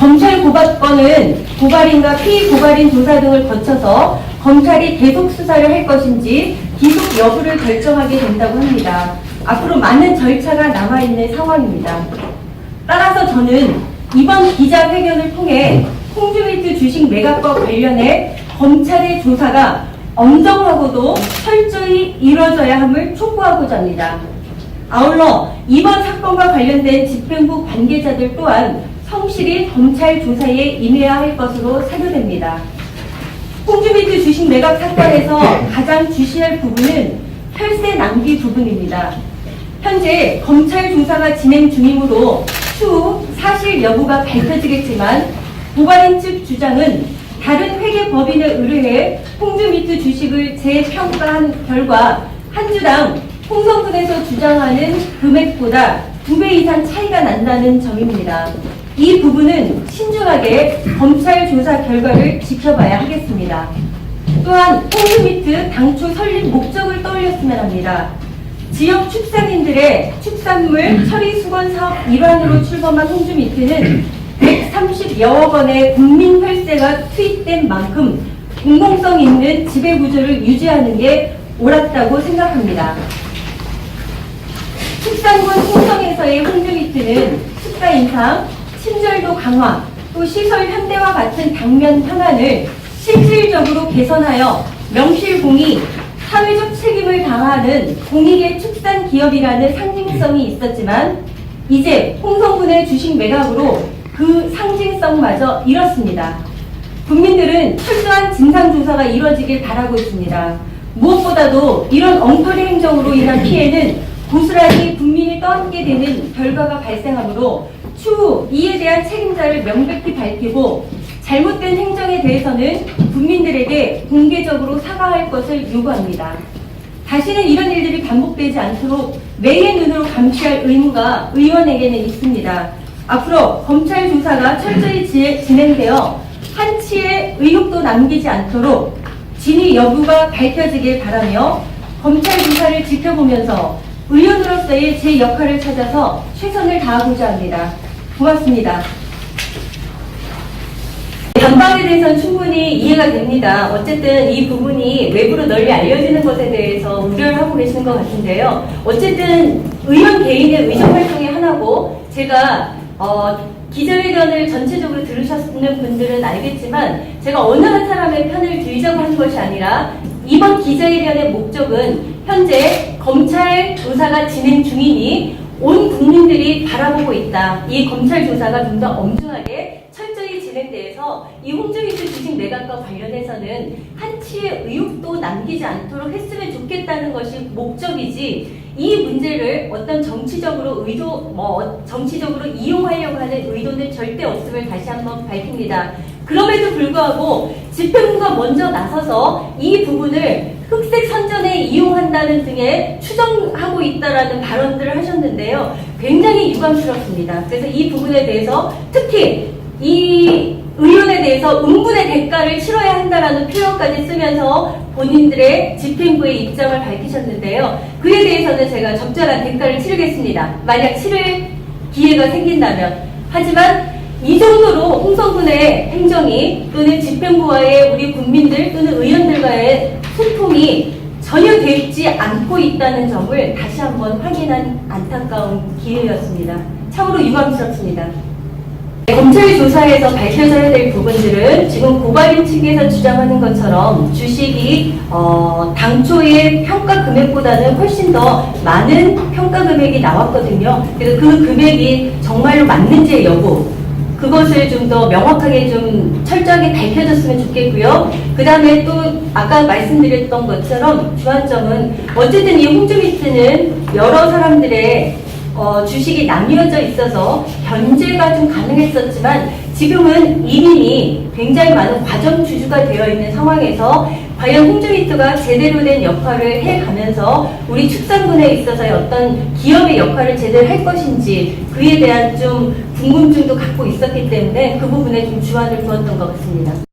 검찰 고발건은 고발인과 피고발인 조사 등을 거쳐서 검찰이 계속 수사를 할 것인지 기소 여부를 결정하게 된다고 합니다. 앞으로 많은 절차가 남아있는 상황입니다. 따라서 저는 이번 기자회견을 통해 홍주미트 주식 매각과 관련해 검찰의 조사가 엄정하고도 철저히 이루어져야 함을 촉구하고자 합니다. 아울러 이번 사건과 관련된 집행부 관계자들 또한 성실히 검찰 조사에 임해야 할 것으로 사료됩니다. 홍주미트 주식 매각 사건에서 가장 주시할 부분은 혈세 낭비 부분입니다. 현재 검찰 조사가 진행 중이므로 추후 사실 여부가 밝혀지겠지만 고발인 측 주장은 다른 회계법인에 의뢰해 홍주미트 주식을 재평가한 결과 한 주당 홍성군에서 주장하는 금액보다 2배 이상 차이가 난다는 점입니다. 이 부분은 신중하게 검찰 조사 결과를 지켜봐야 하겠습니다. 또한 홍주미트 당초 설립 목적을 떠올렸으면 합니다. 지역 축산인들의 축산물 처리 수건 사업 일환으로 출범한 홍주미트는 130여억 원의 국민 혈세가 투입된 만큼 공공성 있는 지배구조를 유지하는 게 옳았다고 생각합니다. 축산군 홍성에서의 홍주미트는 수가 인상, 친절도 강화, 또 시설 현대화 같은 당면 현안을 실질적으로 개선하여 명실공히 사회적 책임을 다하는 공익의 축산 기업이라는 상징성이 있었지만 이제 홍성군의 주식 매각으로 그 상징성마저 잃었습니다. 국민들은 철저한 진상조사가 이루어지길 바라고 있습니다. 무엇보다도 이런 엉터리 행정으로 인한 피해는 고스란히 국민이 떠안게 되는 결과가 발생하므로 추후 이에 대한 책임자를 명백히 밝히고 잘못된 행정에 대해서는 국민들에게 공개적으로 사과할 것을 요구합니다. 다시는 이런 일들이 반복되지 않도록 매의 눈으로 감시할 의무가 의원에게는 있습니다. 앞으로 검찰 조사가 철저히 진행되어 한치의 의혹도 남기지 않도록 진위 여부가 밝혀지길 바라며 검찰 조사를 지켜보면서 의원으로서의 제 역할을 찾아서 최선을 다하고자 합니다. 고맙습니다. 반박에 대해서는 충분히 이해가 됩니다. 어쨌든 이 부분이 외부로 널리 알려지는 것에 대해서 우려를 하고 계시는 것 같은데요. 어쨌든 의원 개인의 의정활동의 하나고 제가 기자회견을 전체적으로 들으셨는 분들은 알겠지만 제가 어느 한 사람의 편을 들자고 하는 것이 아니라 이번 기자회견의 목적은 현재 검찰 조사가 진행 중이니 온 국민들이 바라보고 있다. 이 검찰 조사가 좀 더 엄중하게 철저히 진행돼서 이 홍주미트 주식 매각과 관련해서는 한치의 의혹도 남기지 않도록 했으면 좋겠다는 것이 목적이지 이 문제를 어떤 정치적으로 정치적으로 이용하려고 하는 의도는 절대 없음을 다시 한번 밝힙니다. 그럼에도 불구하고 집행부가 먼저 나서서 이 부분을 흑색 선전에 이용한다는 등의 추정하고 있다라는 발언들을 하셨는데요. 굉장히 유감스럽습니다. 그래서 이 부분에 대해서 특히 이 의원에 대해서 응분의 대가를 치러야 한다라는 표현까지 쓰면서 본인들의 집행부의 입장을 밝히셨는데요. 그에 대해서는 제가 적절한 대가를 치르겠습니다. 만약 치를 기회가 생긴다면. 하지만 이 정도로 홍성군의 행정이 또는 집행부와의 우리 국민들 또는 의원들과의 소통이 전혀 되지 않고 있다는 점을 다시 한번 확인한 안타까운 기회였습니다. 참으로 유감스럽습니다. 검찰 조사에서 밝혀져야 될 부분들은 지금 고발인 측에서 주장하는 것처럼 주식이 당초의 평가 금액보다는 훨씬 더 많은 평가 금액이 나왔거든요. 그래서 그 금액이 정말로 맞는지의 여부 그것을 좀 더 명확하게 좀 철저하게 밝혀졌으면 좋겠고요. 그 다음에 또 아까 말씀드렸던 것처럼 주안점은 어쨌든 이 홍주미트는 여러 사람들의 주식이 나뉘어져 있어서 견제가 좀 가능했었지만 지금은 이민이 굉장히 많은 과점 주주가 되어 있는 상황에서 과연 홍주미트가 제대로 된 역할을 해가면서 우리 축산군에 있어서의 어떤 기업의 역할을 제대로 할 것인지 그에 대한 좀 궁금증도 갖고 있었기 때문에 그 부분에 좀 주안을 두었던 것 같습니다.